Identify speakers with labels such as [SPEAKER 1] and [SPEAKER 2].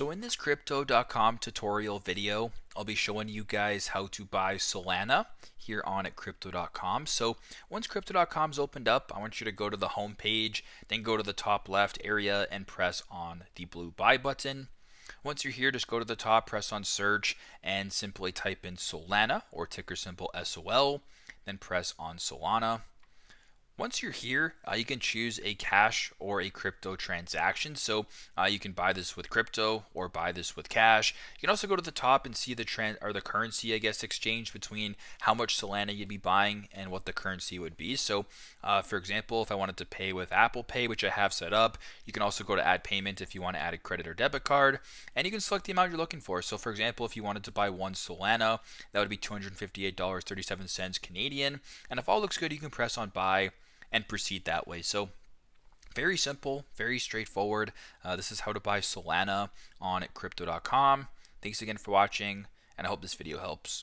[SPEAKER 1] So in this crypto.com tutorial video, I'll be showing you guys how to buy Solana here on at crypto.com. So once crypto.com is opened up, I want you to go to the home page, then go to the top left area and press on the blue buy button. Once you're here, just go to the top, press on search, and simply type in Solana or ticker symbol SOL, then press on Solana. Once you're here, you can choose a cash or a crypto transaction. So you can buy this with crypto or buy this with cash. You can also go to the top and see the currency, I guess, exchange between how much Solana you'd be buying and what the currency would be. So, for example, if I wanted to pay with Apple Pay, which I have set up, you can also go to add payment if you want to add a credit or debit card, and you can select the amount you're looking for. So, for example, if you wanted to buy one Solana, that would be $258.37 Canadian. And if all looks good, you can press on buy and proceed that way. So very simple, very straightforward. This is how to buy Solana on crypto.com. Thanks again for watching, and I hope this video helps.